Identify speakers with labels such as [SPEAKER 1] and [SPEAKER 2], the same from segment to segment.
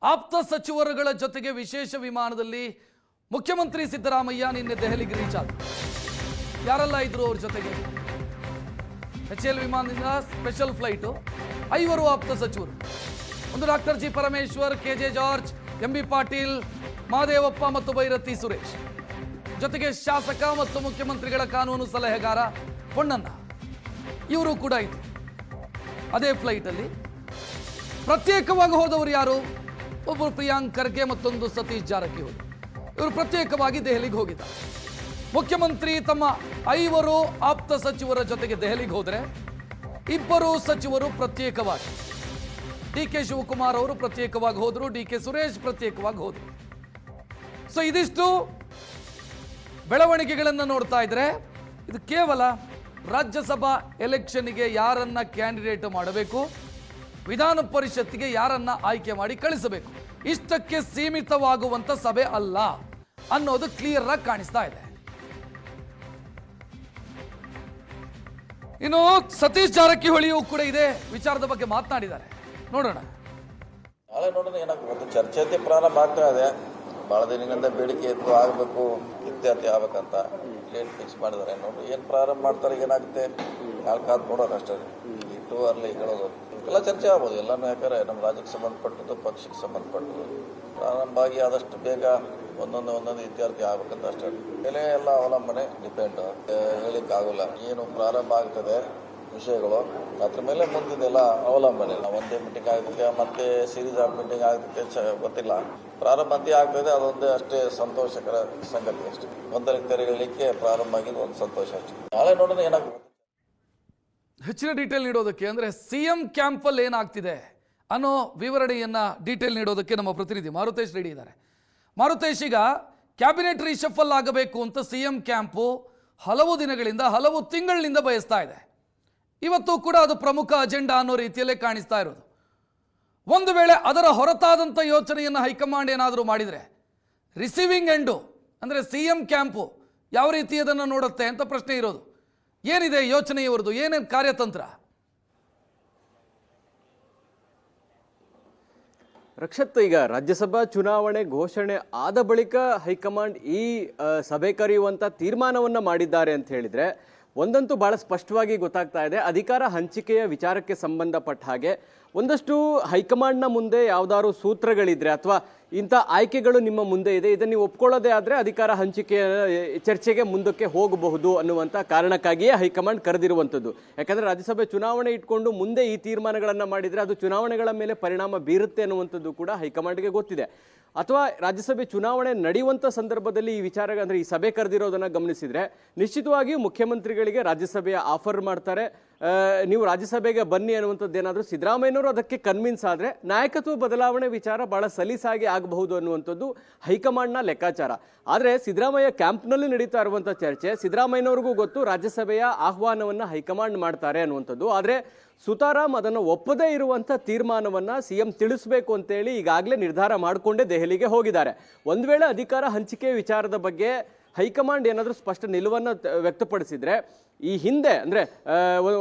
[SPEAKER 1] ಆಪ್ತ ಸಚಿವರುಗಳ ಜೊತೆಗೆ ವಿಶೇಷ ವಿಮಾನದಲ್ಲಿ ಮುಖ್ಯಮಂತ್ರಿ ಸಿದ್ದರಾಮಯ್ಯ ನಿನ್ನೆ ದೆಹಲಿಗೆ ರೀಚ್ ಆದರು. ಯಾರೆಲ್ಲ ಇದ್ರು ಅವ್ರ ಜೊತೆಗೆ? HAL ವಿಮಾನದಿಂದ ಸ್ಪೆಷಲ್ ಫ್ಲೈಟ್ 5 ಆಪ್ತ ಸಚಿವರು. ಒಂದು doctor G Parameshwar, KJ George, MB Patil, Mahadevappa ಮತ್ತು ಭೈರತಿ ಸುರೇಶ್. ಜೊತೆಗೆ ಶಾಸಕ ಮತ್ತು ಮುಖ್ಯಮಂತ್ರಿಗಳ ಕಾನೂನು ಸಲಹೆಗಾರ ಪೊನ್ನಣ್ಣ ಇವರು ಕೂಡ ಇದ್ರು. ಅದೇ ಫ್ಲೈಟ್ ಅಲ್ಲಿ ಪ್ರತ್ಯೇಕವಾಗಿ ಹೋದವರು ಯಾರು? ಒಬ್ಬರು ಪ್ರಿಯಾಂಕ್ ಖರ್ಗೆ, ಮತ್ತೊಂದು ಸತೀಶ್ ಜಾರಕಿಹೊಳಿ. ಇವರು ಪ್ರತ್ಯೇಕವಾಗಿ ದೆಹಲಿಗೆ ಹೋಗಿದ್ದಾರೆ. ಮುಖ್ಯಮಂತ್ರಿ ತಮ್ಮ 5 ಆಪ್ತ ಸಚಿವರ ಜೊತೆಗೆ ದೆಹಲಿಗೆ ಹೋದರೆ 2 ಸಚಿವರು ಪ್ರತ್ಯೇಕವಾಗಿ, DK ಶಿವಕುಮಾರ್ ಅವರು ಪ್ರತ್ಯೇಕವಾಗಿ ಹೋದರು, DK ಸುರೇಶ್ ಪ್ರತ್ಯೇಕವಾಗಿ ಹೋದರು. ಸೊ ಇದಿಷ್ಟು ಬೆಳವಣಿಗೆಗಳನ್ನು ನೋಡ್ತಾ ಇದ್ರೆ ಇದು ಕೇವಲ ರಾಜ್ಯಸಭಾ ಎಲೆಕ್ಷನ್ಗೆ ಯಾರನ್ನ ಕ್ಯಾಂಡಿಡೇಟ್ ಮಾಡಬೇಕು, ವಿಧಾನ ಪರಿಷತ್ತಿಗೆ ಯಾರನ್ನ ಆಯ್ಕೆ ಮಾಡಿ ಕಳಿಸಬೇಕು, ಇಷ್ಟಕ್ಕೆ ಸೀಮಿತವಾಗುವಂತ ಸಭೆ ಅಲ್ಲ ಅನ್ನೋದು ಕ್ಲಿಯರ್ ಆಗಿ ಕಾಣಿಸ್ತಾ ಇದೆ. ಇನ್ನು ಸತೀಶ್ ಜಾರಕಿಹೊಳಿಯೂ ಕೂಡ ಇದೇ ವಿಚಾರದ ಬಗ್ಗೆ ಮಾತನಾಡಿದ್ದಾರೆ. ನೋಡೋಣ.
[SPEAKER 2] ನಾಳೆ ನೋಡೋಣ ಏನಾಗುತ್ತೆ. ಚರ್ಚೆ ಪ್ರಾರಂಭ ಆಗ್ತಾ ಇದೆ. ಬಹಳ ದಿನಗಳಿಂದ ಬೇಡಿಕೆ ಇತ್ತು, ಆಗಬೇಕು, ಇತ್ಯರ್ಥ ಆಗ್ಬೇಕಂತ ಡೇಟ್ ಫಿಕ್ಸ್ ಮಾಡಿದ್ದಾರೆ. ನೋಡಿ ಏನು ಪ್ರಾರಂಭ ಮಾಡ್ತಾರೆ, ಏನಾಗುತ್ತೆ ನಾಲ್ಕು ಕಾದು ನೋಡೋರು ಅಷ್ಟೇ. ಇಟ್ಟು ಅರ್ಲಿ ಹೇಳೋದು ಎಲ್ಲ ಚರ್ಚೆ ಆಗ್ಬೋದು ಎಲ್ಲನೂ. ಯಾಕಂದ್ರೆ ನಮ್ಮ ರಾಜ್ಯಕ್ಕೆ ಸಂಬಂಧಪಟ್ಟದ್ದು, ಪಕ್ಷಕ್ಕೆ ಸಂಬಂಧಪಟ್ಟದ್ದು ಪ್ರಾರಂಭ ಆಗಿ ಆದಷ್ಟು ಬೇಗ ಒಂದೊಂದು ಇತ್ಯರ್ಥ ಆಗ್ಬೇಕಂತ ಅಷ್ಟೇ. ಮೇಲೆ ಎಲ್ಲ ಅವಲಂಬನೆ ಡಿಪೆಂಡ್, ಹೇಳಿಕ್ಕಾಗಲ್ಲ. ಏನು ಪ್ರಾರಂಭ ಆಗ್ತದೆ ವಿಷಯಗಳು, ಅದ್ರ ಮೇಲೆ ಮುಂದಿದೆಲ್ಲ ಅವಲಂಬನೆ. ಒಂದೇ ಮೀಟಿಂಗ್ ಆಗ್ತದೆ, ಮತ್ತೆ ಸೀರೀಸ್ ಆಫ್ ಮೀಟಿಂಗ್ ಆಗ್ತದೆ, ಗೊತ್ತಿಲ್ಲ. ಪ್ರಾರಂಭ ಅಂತ ಆಗ್ತದೆ, ಅದೊಂದೇ ಅಷ್ಟೇ ಸಂತೋಷಕರ ಸಂಗತಿ ಅಷ್ಟೇ. ಒಂದರಿಗೆ ತೆರೆಯಲಿಕ್ಕೆ ಪ್ರಾರಂಭ ಆಗಿದ್ದು ಒಂದು ಸಂತೋಷ ಅಷ್ಟೇ. ನಾಳೆ ನೋಡೋಣ ಏನಾಗುತ್ತೆ.
[SPEAKER 1] ಹೆಚ್ಚಿನ ಡೀಟೇಲ್ ನೀಡೋದಕ್ಕೆ ಅಂದ್ರೆ CM ಕ್ಯಾಂಪಲ್ಲಿ ಏನಾಗ್ತಿದೆ ಅನ್ನೋ ವಿವರಣೆಯನ್ನ ಡೀಟೇಲ್ ನೀಡೋದಕ್ಕೆ ನಮ್ಮ ಪ್ರತಿನಿಧಿ ಮಾರುತೇಶ್ ರೆಡಿ ಇದ್ದಾರೆ. ಮಾರುತೇಶ್, ಈಗ ಕ್ಯಾಬಿನೆಟ್ ರಿಶಫಲ್ ಆಗಬೇಕು ಅಂತ CM ಕ್ಯಾಂಪು ಹಲವು ದಿನಗಳಿಂದ, ಹಲವು ತಿಂಗಳಿನಿಂದ ಬಯಸ್ತಾ ಇದೆ. ಇವತ್ತು ಕೂಡ ಅದು ಪ್ರಮುಖ ಅಜೆಂಡಾ ಅನ್ನೋ ರೀತಿಯಲ್ಲೇ ಕಾಣಿಸ್ತಾ ಇರೋದು. ಒಂದು ವೇಳೆ ಅದರ ಹೊರತಾದಂಥ ಯೋಚನೆಯನ್ನು ಹೈಕಮಾಂಡ್ ಏನಾದರೂ ಮಾಡಿದರೆ ರಿಸೀವಿಂಗ್ ಎಂಡು ಅಂದರೆ CM ಕ್ಯಾಂಪು ಯಾವ ರೀತಿ ಅದನ್ನು ನೋಡುತ್ತೆ ಅಂತ ಪ್ರಶ್ನೆ ಇರೋದು. ಏನಿದೆ ಯೋಚನೆ ಇವರದು, ಏನೇನು ಕಾರ್ಯತಂತ್ರ?
[SPEAKER 3] ರಕ್ಷತ್, ಈಗ ರಾಜ್ಯಸಭಾ ಚುನಾವಣೆ ಘೋಷಣೆ ಆದ ಬಳಿಕ ಹೈಕಮಾಂಡ್ ಈ ಸಭೆ ಕರೆಯುವಂಥ ತೀರ್ಮಾನವನ್ನು ಮಾಡಿದ್ದಾರೆ ಅಂತ ಹೇಳಿದರೆ ಒಂದಂತೂ ಬಹಳ ಸ್ಪಷ್ಟವಾಗಿ ಗೊತ್ತಾಗ್ತಾ ಇದೆ. ಅಧಿಕಾರ ಹಂಚಿಕೆಯ ವಿಚಾರಕ್ಕೆ ಸಂಬಂಧಪಟ್ಟ ಹಾಗೆ ಒಂದಷ್ಟು ಹೈಕಮಾಂಡ್ನ ಮುಂದೆ ಯಾವ್ದಾದ್ರು ಸೂತ್ರಗಳಿದ್ರೆ ಅಥವಾ ಇಂಥ ಆಯ್ಕೆಗಳು ನಿಮ್ಮ ಮುಂದೆ ಇದೆ, ಇದನ್ನು ನೀವು ಒಪ್ಕೊಳ್ಳೋದೇ ಆದರೆ ಅಧಿಕಾರ ಹಂಚಿಕೆಯ ಚರ್ಚೆಗೆ ಮುಂದಕ್ಕೆ ಹೋಗಬಹುದು ಅನ್ನುವಂಥ ಕಾರಣಕ್ಕಾಗಿಯೇ ಹೈಕಮಾಂಡ್ ಕರೆದಿರುವಂಥದ್ದು. ಯಾಕಂದರೆ ರಾಜ್ಯಸಭೆ ಚುನಾವಣೆ ಇಟ್ಕೊಂಡು ಮುಂದೆ ಈ ತೀರ್ಮಾನಗಳನ್ನು ಮಾಡಿದರೆ ಅದು ಚುನಾವಣೆಗಳ ಮೇಲೆ ಪರಿಣಾಮ ಬೀರುತ್ತೆ ಅನ್ನುವಂಥದ್ದು ಕೂಡ ಹೈಕಮಾಂಡ್ಗೆ ಗೊತ್ತಿದೆ. ಅಥವಾ ರಾಜ್ಯಸಭೆ ಚುನಾವಣೆ ನಡೆಯುವಂಥ ಸಂದರ್ಭದಲ್ಲಿ ಈ ವಿಚಾರ ಅಂದರೆ ಈ ಸಭೆ ಕರೆದಿರೋದನ್ನು ಗಮನಿಸಿದರೆ ನಿಶ್ಚಿತವಾಗಿಯೂ ಮುಖ್ಯಮಂತ್ರಿಗಳಿಗೆ ರಾಜ್ಯಸಭೆಯ ಆಫರ್ ಮಾಡ್ತಾರೆ, ನೀವು ರಾಜ್ಯಸಭೆಗೆ ಬನ್ನಿ ಅನ್ನುವಂಥದ್ದು. ಏನಾದರೂ ಸಿದ್ದರಾಮಯ್ಯನವರು ಅದಕ್ಕೆ ಕನ್ವಿನ್ಸ್ ಆದರೆ ನಾಯಕತ್ವ ಬದಲಾವಣೆ ವಿಚಾರ ಬಹಳ ಸಲೀಸಾಗಿ ಆಗಬಹುದು ಅನ್ನುವಂಥದ್ದು ಹೈಕಮಾಂಡ್ನ ಲೆಕ್ಕಾಚಾರ. ಆದರೆ ಸಿದ್ದರಾಮಯ್ಯ ಕ್ಯಾಂಪ್ನಲ್ಲಿ ನಡೀತಾ ಇರುವಂಥ ಚರ್ಚೆ, ಸಿದ್ದರಾಮಯ್ಯನವ್ರಿಗೂ ಗೊತ್ತು ರಾಜ್ಯಸಭೆಯ ಆಹ್ವಾನವನ್ನು ಹೈಕಮಾಂಡ್ ಮಾಡ್ತಾರೆ ಅನ್ನುವಂಥದ್ದು. ಆದರೆ ಸುತಾರಾಮ್ ಅದನ್ನು ಒಪ್ಪದೇ ಇರುವಂಥ ತೀರ್ಮಾನವನ್ನು CM ತಿಳಿಸಬೇಕು ಅಂತೇಳಿ ಈಗಾಗಲೇ ನಿರ್ಧಾರ ಮಾಡಿಕೊಂಡೇ ದೆಹಲಿಗೆ ಹೋಗಿದ್ದಾರೆ. ಒಂದು ವೇಳೆ ಅಧಿಕಾರ ಹಂಚಿಕೆ ವಿಚಾರದ ಬಗ್ಗೆ ಹೈಕಮಾಂಡ್ ಏನಾದರೂ ಸ್ಪಷ್ಟ ನಿಲುವನ್ನು ವ್ಯಕ್ತಪಡಿಸಿದರೆ ಈ ಹಿಂದೆ ಅಂದರೆ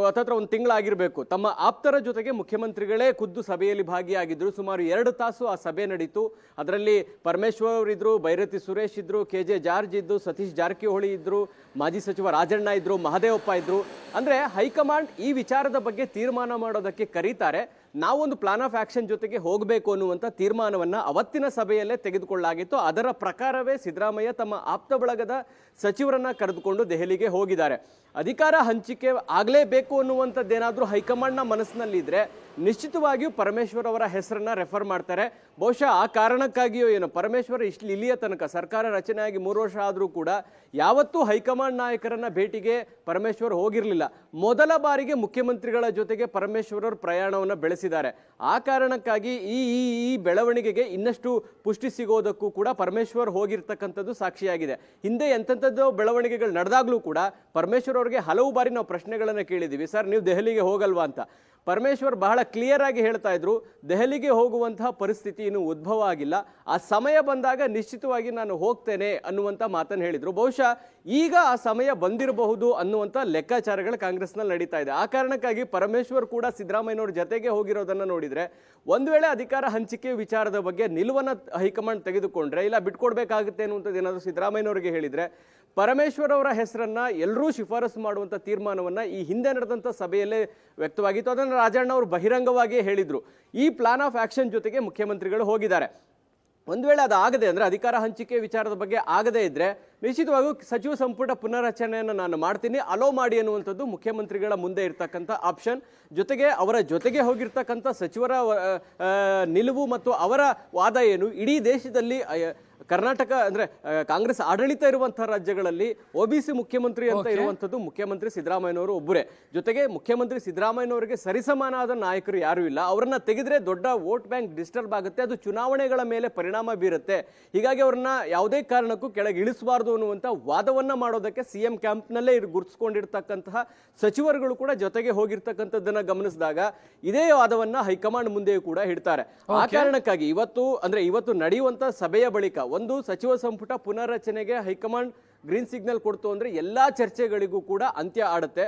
[SPEAKER 3] ಹತ್ತತ್ರ ಒಂದು ತಿಂಗಳಾಗಿರಬೇಕು, ತಮ್ಮ ಆಪ್ತರ ಜೊತೆಗೆ ಮುಖ್ಯಮಂತ್ರಿಗಳೇ ಖುದ್ದು ಸಭೆಯಲ್ಲಿ ಭಾಗಿಯಾಗಿದ್ದರು. ಸುಮಾರು 2 ತಾಸು ಆ ಸಭೆ ನಡೀತು. ಅದರಲ್ಲಿ ಪರಮೇಶ್ವರ್ ಇದ್ರು, ಭೈರತಿ ಸುರೇಶ್ ಇದ್ರು, KJ ಜಾರ್ಜ್ ಇದ್ದು, ಸತೀಶ್ ಜಾರಕಿಹೊಳಿ ಇದ್ರು, ಮಾಜಿ ಸಚಿವ ರಾಜಣ್ಣ ಇದ್ರು, ಮಹದೇವಪ್ಪ ಇದ್ರು. ಅಂದರೆ ಹೈಕಮಾಂಡ್ ಈ ವಿಚಾರದ ಬಗ್ಗೆ ತೀರ್ಮಾನ ಮಾಡೋದಕ್ಕೆ ಕರೀತಾರೆ, ನಾವೊಂದು ಪ್ಲಾನ್ ಆಫ್ ಆಕ್ಷನ್ ಜೊತೆಗೆ ಹೋಗಬೇಕು ಅನ್ನುವಂಥ ತೀರ್ಮಾನವನ್ನು ಅವತ್ತಿನ ಸಭೆಯಲ್ಲೇ ತೆಗೆದುಕೊಳ್ಳಲಾಗಿತ್ತು. ಅದರ ಪ್ರಕಾರವೇ ಸಿದ್ದರಾಮಯ್ಯ ತಮ್ಮ ಆಪ್ತ ಬಳಗದ ಸಚಿವರನ್ನ ಕರೆದುಕೊಂಡು ದೆಹಲಿಗೆ ಹೋಗಿದ್ದಾರೆ. ಅಧಿಕಾರ ಹಂಚಿಕೆ ಆಗಲೇಬೇಕು ಅನ್ನುವಂಥದ್ದೇನಾದರೂ ಹೈಕಮಾಂಡ್ನ ಮನಸ್ಸಿನಲ್ಲಿದ್ದರೆ ನಿಶ್ಚಿತವಾಗಿಯೂ ಪರಮೇಶ್ವರ್ ಅವರ ಹೆಸರನ್ನ ರೆಫರ್ ಮಾಡ್ತಾರೆ. ಬಹುಶಃ ಆ ಕಾರಣಕ್ಕಾಗಿಯೋ ಏನೋ ಪರಮೇಶ್ವರ್ ಇಲ್ಲಿಯ ತನಕ ಸರ್ಕಾರ ರಚನೆಯಾಗಿ 3 ವರ್ಷ ಆದರೂ ಕೂಡ ಯಾವತ್ತೂ ಹೈಕಮಾಂಡ್ ನಾಯಕರನ್ನ ಭೇಟಿಗೆ ಪರಮೇಶ್ವರ್ ಹೋಗಿರಲಿಲ್ಲ. ಮೊದಲ ಬಾರಿಗೆ ಮುಖ್ಯಮಂತ್ರಿಗಳ ಜೊತೆಗೆ ಪರಮೇಶ್ವರ್ ಅವರು ಪ್ರಯಾಣವನ್ನು ಬೆಳೆಸಿದ್ದಾರೆ. ಆ ಕಾರಣಕ್ಕಾಗಿ ಈ ಬೆಳವಣಿಗೆಗೆ ಇನ್ನಷ್ಟು ಪುಷ್ಟಿ ಸಿಗೋದಕ್ಕೂ ಕೂಡ ಪರಮೇಶ್ವರ್ ಹೋಗಿರ್ತಕ್ಕಂಥದ್ದು ಸಾಕ್ಷಿಯಾಗಿದೆ. ಹಿಂದೆ ಎಂತೆಂಥದ್ದು ಬೆಳವಣಿಗೆಗಳು ನಡೆದಾಗಲೂ ಕೂಡ ಪರಮೇಶ್ವರ್ ಅವರಿಗೆ ಹಲವು ಬಾರಿ ನಾವು ಪ್ರಶ್ನೆಗಳನ್ನು ಕೇಳಿದ್ದೀವಿ, ಸರ್ ನೀವು ದೆಹಲಿಗೆ ಹೋಗಲ್ವಾ ಅಂತ. ಪರಮೇಶ್ವರ್ ಬಹಳ ಕ್ಲಿಯರ್ ಆಗಿ ಹೇಳ್ತಾ ಇದ್ರು, ದೆಹಲಿಗೆ ಹೋಗುವಂತಹ ಪರಿಸ್ಥಿತಿ ಇನ್ನು ಉದ್ಭವ ಆಗಿಲ್ಲ, ಆ ಸಮಯ ಬಂದಾಗ ನಿಶ್ಚಿತವಾಗಿ ನಾನು ಹೋಗ್ತೇನೆ ಅನ್ನುವಂಥ ಮಾತನ್ನು ಹೇಳಿದ್ರು. ಬಹುಶಃ ಈಗ ಆ ಸಮಯ ಬಂದಿರಬಹುದು ಅನ್ನುವಂಥ ಲೆಕ್ಕಾಚಾರಗಳು ಕಾಂಗ್ರೆಸ್ನಲ್ಲಿ ನಡೀತಾ ಇದೆ. ಆ ಕಾರಣಕ್ಕಾಗಿ ಪರಮೇಶ್ವರ್ ಕೂಡ ಸಿದ್ದರಾಮಯ್ಯನವ್ರ ಜೊತೆಗೆ ಹೋಗಿರೋದನ್ನ ನೋಡಿದ್ರೆ ಒಂದು ವೇಳೆ ಅಧಿಕಾರ ಹಂಚಿಕೆ ವಿಚಾರದ ಬಗ್ಗೆ ನಿಲುವನ್ನ ಹೈಕಮಾಂಡ್ ತೆಗೆದುಕೊಂಡ್ರೆ, ಇಲ್ಲ ಬಿಟ್ಕೊಡ್ಬೇಕಾಗುತ್ತೆ ಅನ್ನುವಂಥದ್ದು ಏನಾದರೂ ಸಿದ್ದರಾಮಯ್ಯನವರಿಗೆ ಹೇಳಿದ್ರೆ, ಪರಮೇಶ್ವರ್ ಅವರ ಹೆಸರನ್ನ ಎಲ್ಲರೂ ಶಿಫಾರಸು ಮಾಡುವಂಥ ತೀರ್ಮಾನವನ್ನ ಈ ಹಿಂದೆ ನಡೆದಂಥ ಸಭೆಯಲ್ಲೇ ವ್ಯಕ್ತವಾಗಿತ್ತು. ಅದನ್ನು ರಾಜಣ್ಣ ಅವರು ಬಹಿರಂಗವಾಗಿಯೇ ಹೇಳಿದ್ರು. ಈ ಪ್ಲಾನ್ ಆಫ್ ಆಕ್ಷನ್ ಜೊತೆಗೆ ಮುಖ್ಯಮಂತ್ರಿಗಳು ಹೋಗಿದ್ದಾರೆ. ಒಂದು ವೇಳೆ ಅದು ಆಗದೆ ಅಂದರೆ ಅಧಿಕಾರ ಹಂಚಿಕೆ ವಿಚಾರದ ಬಗ್ಗೆ ಆಗದೇ ಇದ್ರೆ ನಿಶ್ಚಿತವಾಗೂ ಸಚಿವ ಸಂಪುಟ ಪುನರ್ರಚನೆಯನ್ನು ನಾನು ಮಾಡ್ತೀನಿ, ಅಲೋ ಮಾಡಿ ಅನ್ನುವಂಥದ್ದು ಮುಖ್ಯಮಂತ್ರಿಗಳ ಮುಂದೆ ಇರ್ತಕ್ಕಂಥ ಆಪ್ಷನ್. ಜೊತೆಗೆ ಅವರ ಜೊತೆಗೆ ಹೋಗಿರ್ತಕ್ಕಂಥ ಸಚಿವರ ನಿಲುವು ಮತ್ತು ಅವರ ವಾದ ಏನು, ಇಡೀ ದೇಶದಲ್ಲಿ ಕರ್ನಾಟಕ ಅಂದ್ರೆ ಕಾಂಗ್ರೆಸ್ ಆಡಳಿತ ಇರುವಂತಹ ರಾಜ್ಯಗಳಲ್ಲಿ OBC ಮುಖ್ಯಮಂತ್ರಿ ಅಂತ ಇರುವಂತದ್ದು ಮುಖ್ಯಮಂತ್ರಿ ಸಿದ್ದರಾಮಯ್ಯನವರು ಒಬ್ಬರೇ. ಜೊತೆಗೆ ಮುಖ್ಯಮಂತ್ರಿ ಸಿದ್ದರಾಮಯ್ಯನವರಿಗೆ ಸರಿಸಮಾನವಾದ ನಾಯಕರು ಯಾರು ಇಲ್ಲ. ಅವರನ್ನ ತೆಗೆದ್ರೆ ದೊಡ್ಡ ವೋಟ್ ಬ್ಯಾಂಕ್ ಡಿಸ್ಟರ್ಬ್ ಆಗುತ್ತೆ, ಅದು ಚುನಾವಣೆಗಳ ಮೇಲೆ ಪರಿಣಾಮ ಬೀರುತ್ತೆ. ಹೀಗಾಗಿ ಅವ್ರನ್ನ ಯಾವುದೇ ಕಾರಣಕ್ಕೂ ಕೆಳಗೆ ಇಳಿಸಬಾರ್ದು ಅನ್ನುವಂತ ವಾದವನ್ನ ಮಾಡೋದಕ್ಕೆ CM ಕ್ಯಾಂಪ್ನಲ್ಲೇ ಗುರುತಿಸಿಕೊಂಡಿರ್ತಕ್ಕಂತಹ ಸಚಿವರುಗಳು ಕೂಡ ಜೊತೆಗೆ ಹೋಗಿರ್ತಕ್ಕಂಥದ್ದನ್ನ ಗಮನಿಸಿದಾಗ ಇದೇ ವಾದವನ್ನ ಹೈಕಮಾಂಡ್ ಮುಂದೆಯೂ ಕೂಡ ಇಡ್ತಾರೆ. ಆ ಕಾರಣಕ್ಕಾಗಿ ಇವತ್ತು ನಡೆಯುವಂತ ಸಭೆಯ ಬಳಿಕ ಒಂದು ಸಚಿವ ಸಂಪುಟ ಪುನರ್ರಚನೆಗೆ ಹೈಕಮಾಂಡ್ ಗ್ರೀನ್ ಸಿಗ್ನಲ್ ಕೊಡ್ತು ಅಂದ್ರೆ ಎಲ್ಲಾ ಚರ್ಚೆಗಳಿಗೂ ಕೂಡ ಅಂತ್ಯ ಆಡುತ್ತೆ.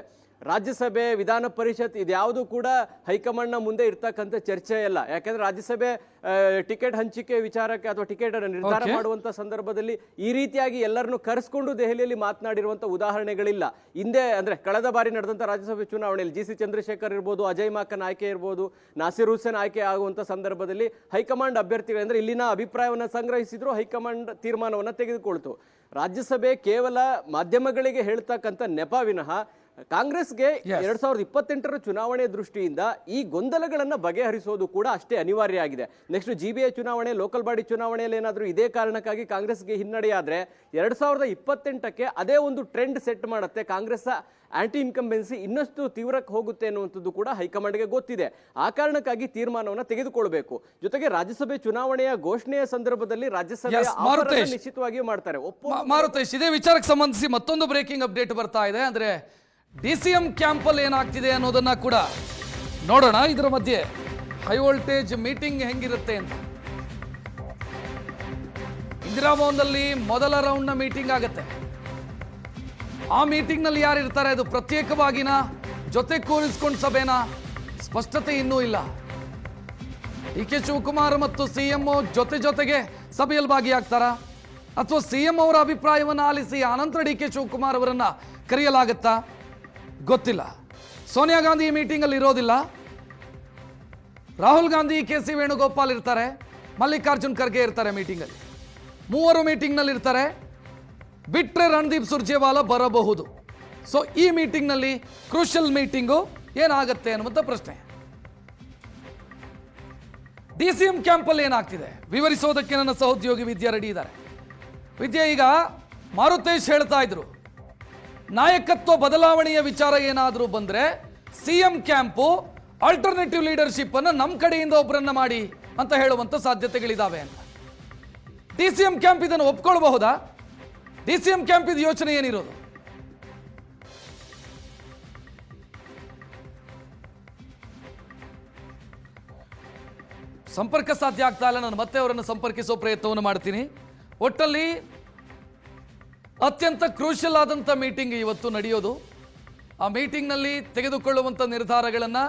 [SPEAKER 3] ರಾಜ್ಯಸಭೆ, ವಿಧಾನ ಪರಿಷತ್ ಇದ್ಯಾವುದು ಕೂಡ ಹೈಕಮಾಂಡ್ನ ಮುಂದೆ ಇರ್ತಕ್ಕಂಥ ಚರ್ಚೆ ಇಲ್ಲ. ಯಾಕಂದ್ರೆ ರಾಜ್ಯಸಭೆ ಟಿಕೆಟ್ ಹಂಚಿಕೆ ವಿಚಾರಕ್ಕೆ ಅಥವಾ ಟಿಕೆಟ್ ನಿರ್ಧಾರ ಮಾಡುವಂತ ಸಂದರ್ಭದಲ್ಲಿ ಈ ರೀತಿಯಾಗಿ ಎಲ್ಲರನ್ನು ಕರೆಸ್ಕೊಂಡು ದೆಹಲಿಯಲ್ಲಿ ಮಾತನಾಡಿರುವಂತ ಉದಾಹರಣೆಗಳಿಲ್ಲ. ಹಿಂದೆ ಅಂದ್ರೆ ಕಳೆದ ಬಾರಿ ನಡೆದಂತ ರಾಜ್ಯಸಭೆ ಚುನಾವಣೆಯಲ್ಲಿ GC ಚಂದ್ರಶೇಖರ್ ಇರ್ಬೋದು, ಅಜಯ್ ಮಾಕನ್ ಆಯ್ಕೆ ಇರ್ಬೋದು, ನಾಸಿರ್ ಹುಸೇನ್ ಆಯ್ಕೆ ಆಗುವಂತ ಸಂದರ್ಭದಲ್ಲಿ ಹೈಕಮಾಂಡ್ ಅಭ್ಯರ್ಥಿಗಳು ಅಂದ್ರೆ ಇಲ್ಲಿನ ಅಭಿಪ್ರಾಯವನ್ನು ಸಂಗ್ರಹಿಸಿದ್ರು, ಹೈಕಮಾಂಡ್ ತೀರ್ಮಾನವನ್ನು ತೆಗೆದುಕೊಳ್ತು. ರಾಜ್ಯಸಭೆ ಕೇವಲ ಮಾಧ್ಯಮಗಳಿಗೆ ಹೇಳ್ತಕ್ಕಂಥ ನೆಪ ವಿನಃ ಕಾಂಗ್ರೆಸ್ಗೆ 2028ರ ಚುನಾವಣೆ ದೃಷ್ಟಿಯಿಂದ ಈ ಗೊಂದಲಗಳನ್ನು ಬಗೆಹರಿಸೋದು ಕೂಡ ಅಷ್ಟೇ ಅನಿವಾರ್ಯ ಆಗಿದೆ. ನೆಕ್ಸ್ಟ್ GBA ಚುನಾವಣೆ, ಲೋಕಲ್ ಬಾಡಿ ಚುನಾವಣೆಯಲ್ಲಿ ಏನಾದರೂ ಇದೇ ಕಾರಣಕ್ಕಾಗಿ ಕಾಂಗ್ರೆಸ್ಗೆ ಹಿನ್ನಡೆಯಾದ್ರೆ 2028ಕ್ಕೆ ಅದೇ ಒಂದು ಟ್ರೆಂಡ್ ಸೆಟ್ ಮಾಡುತ್ತೆ. ಕಾಂಗ್ರೆಸ್ ಆಂಟಿ ಇನ್ಕಂಬೆನ್ಸಿ ಇನ್ನಷ್ಟು ತೀವ್ರಕ್ಕೆ ಹೋಗುತ್ತೆ ಅನ್ನುವಂಥದ್ದು ಕೂಡ ಹೈಕಮಾಂಡ್ಗೆ ಗೊತ್ತಿದೆ. ಆ ಕಾರಣಕ್ಕಾಗಿ ತೀರ್ಮಾನವನ್ನು ತೆಗೆದುಕೊಳ್ಬೇಕು. ಜೊತೆಗೆ ರಾಜ್ಯಸಭೆ ಚುನಾವಣೆಯ ಘೋಷಣೆಯ ಸಂದರ್ಭದಲ್ಲಿ ರಾಜ್ಯಸಭೆ ನಿಶ್ಚಿತವಾಗಿಯೂ ಮಾಡ್ತಾರೆ.
[SPEAKER 1] ಮಾರುತೇಶ್, ಇದೇ ವಿಚಾರಕ್ಕೆ ಸಂಬಂಧಿಸಿ ಮತ್ತೊಂದು ಬ್ರೇಕಿಂಗ್ ಅಪ್ಡೇಟ್ ಬರ್ತಾ ಇದೆ. ಅಂದ್ರೆ DCM ಕ್ಯಾಂಪಲ್ಲಿ ಏನಾಗ್ತಿದೆ ಅನ್ನೋದನ್ನ ಕೂಡ ನೋಡೋಣ. ಇದರ ಮಧ್ಯೆ ಹೈ ವೋಲ್ಟೇಜ್ ಮೀಟಿಂಗ್ ಹೆಂಗಿರುತ್ತೆ ಅಂತ. ಇಂದಿರಾ ಭವನದಲ್ಲಿ ಮೊದಲ ರೌಂಡ್ನ ಮೀಟಿಂಗ್ ಆಗುತ್ತೆ. ಆ ಮೀಟಿಂಗ್ ನಲ್ಲಿ ಯಾರು ಇರ್ತಾರೆ, ಅದು ಪ್ರತ್ಯೇಕವಾಗಿನ ಜೊತೆ ಕೂರಿಸ್ಕೊಂಡು ಸಭೆನಾ, ಸ್ಪಷ್ಟತೆ ಇನ್ನೂ ಇಲ್ಲ. DK ಶಿವಕುಮಾರ್ ಮತ್ತು CM ಜೊತೆಗೆ ಸಭೆಯಲ್ಲಿ ಭಾಗಿಯಾಗ್ತಾರ, ಅಥವಾ CM ಅವರ ಅಭಿಪ್ರಾಯವನ್ನು ಆಲಿಸಿ ಆನಂತರ DK ಶಿವಕುಮಾರ್ ಅವರನ್ನ ಕರೆಯಲಾಗುತ್ತಾ ಗೊತ್ತಿಲ್ಲ. ಸೋನಿಯಾ ಗಾಂಧಿ ಈ ಮೀಟಿಂಗ್ ಅಲ್ಲಿ ಇರೋದಿಲ್ಲ. ರಾಹುಲ್ ಗಾಂಧಿ, KC ವೇಣುಗೋಪಾಲ್ ಇರ್ತಾರೆ, ಮಲ್ಲಿಕಾರ್ಜುನ್ ಖರ್ಗೆ ಇರ್ತಾರೆ ಮೀಟಿಂಗ್ ಅಲ್ಲಿ. ಮೂವರು ಮೀಟಿಂಗ್ ನಲ್ಲಿ ಇರ್ತಾರೆ. ಬಿಟ್ರೆ ರಣದೀಪ್ ಸುರ್ಜೇವಾಲಾ ಬರಬಹುದು. ಸೊ ಈ ಮೀಟಿಂಗ್ ನಲ್ಲಿ ಕ್ರೂಷಿಯಲ್ ಮೀಟಿಂಗು ಏನಾಗುತ್ತೆ ಅನ್ನುವಂಥ ಪ್ರಶ್ನೆ. DCM ಕ್ಯಾಂಪಲ್ಲಿ ಏನಾಗ್ತಿದೆ ವಿವರಿಸೋದಕ್ಕೆ ನನ್ನ ಸಹೋದ್ಯೋಗಿ ವಿದ್ಯಾ ರೆಡಿ ಇದ್ದಾರೆ. ವಿದ್ಯಾ, ಈಗ ಮಾರುತೇಶ್ ಹೇಳ್ತಾ ಇದ್ರು ನಾಯಕತ್ವ ಬದಲಾವಣೆಯ ವಿಚಾರ ಏನಾದರೂ ಬಂದ್ರೆ CM ಕ್ಯಾಂಪು ಆಲ್ಟರ್ನೇಟಿವ್ ಲೀಡರ್ಶಿಪ್ ಅನ್ನು ನಮ್ಮ ಕಡೆಯಿಂದ ಒಬ್ಬರನ್ನ ಮಾಡಿ ಅಂತ ಹೇಳುವಂತ ಸಾಧ್ಯತೆಗಳಿದಾವೆ ಅಂತ. DCM ಕ್ಯಾಂಪ್ ಇದನ್ನು ಒಪ್ಕೊಳ್ಬಹುದಾ? DCM ಕ್ಯಾಂಪ್ ಇದು ಯೋಚನೆ ಏನಿರೋದು? ಸಂಪರ್ಕ ಸಾಧ್ಯ ಆಗ್ತಾ ಇಲ್ಲ. ನಾನು ಮತ್ತೆ ಅವರನ್ನು ಸಂಪರ್ಕಿಸೋ ಪ್ರಯತ್ನವನ್ನು ಮಾಡ್ತೀನಿ. ಒಟ್ಟಲ್ಲಿ ಅತ್ಯಂತ ಕ್ರೂಷಿಯಲ್ ಆದಂಥ ಮೀಟಿಂಗ್ ಇವತ್ತು ನಡೆಯೋದು. ಆ ಮೀಟಿಂಗ್ನಲ್ಲಿ ತೆಗೆದುಕೊಳ್ಳುವಂಥ ನಿರ್ಧಾರಗಳನ್ನು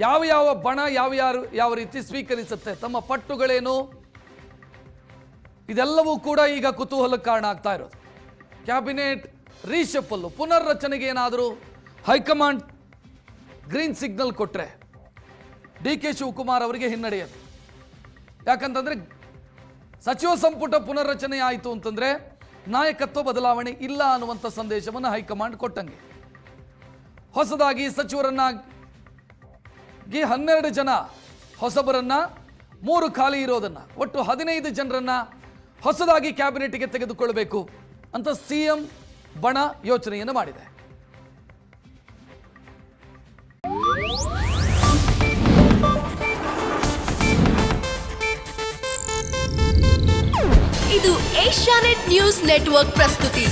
[SPEAKER 1] ಯಾವ ಬಣ ಯಾವ ರೀತಿ ಸ್ವೀಕರಿಸುತ್ತೆ, ತಮ್ಮ ಪಟ್ಟುಗಳೇನು, ಇದೆಲ್ಲವೂ ಕೂಡ ಈಗ ಕುತೂಹಲಕ್ಕೆ ಕಾರಣ ಆಗ್ತಾ ಇರೋದು. ಕ್ಯಾಬಿನೆಟ್ ರೀಶಫಲ್, ಪುನರ್ರಚನೆಗೆ ಏನಾದರೂ ಹೈಕಮಾಂಡ್ ಗ್ರೀನ್ ಸಿಗ್ನಲ್ ಕೊಟ್ಟರೆ DK ಶಿವಕುಮಾರ್ ಅವರಿಗೆ ಹಿನ್ನಡೆಯದು. ಯಾಕಂತಂದ್ರೆ ಸಚಿವ ಸಂಪುಟ ಪುನರ್ರಚನೆ ಆಯಿತು ಅಂತಂದ್ರೆ ನಾಯಕತ್ವ ಬದಲಾವಣೆ ಇಲ್ಲ ಅನ್ನುವಂಥ ಸಂದೇಶವನ್ನು ಹೈಕಮಾಂಡ್ ಕೊಟ್ಟಂಗೆ. ಹೊಸದಾಗಿ ಸಚಿವರನ್ನಾಗಿ 12 ಜನ ಹೊಸಬರನ್ನ, 3 ಖಾಲಿ ಇರೋದನ್ನ, ಒಟ್ಟು 15 ಜನರನ್ನ ಹೊಸದಾಗಿ ಕ್ಯಾಬಿನೆಟ್ಗೆ ತೆಗೆದುಕೊಳ್ಳಬೇಕು ಅಂತ CM ಬಣ ಯೋಚನೆಯನ್ನು ಮಾಡಿದೆ.
[SPEAKER 4] ಇದು ಏಷ್ಯಾನೆಟ್ ನ್ಯೂಸ್ ನೆಟ್ವರ್ಕ್ ಪ್ರಸ್ತುತಿ.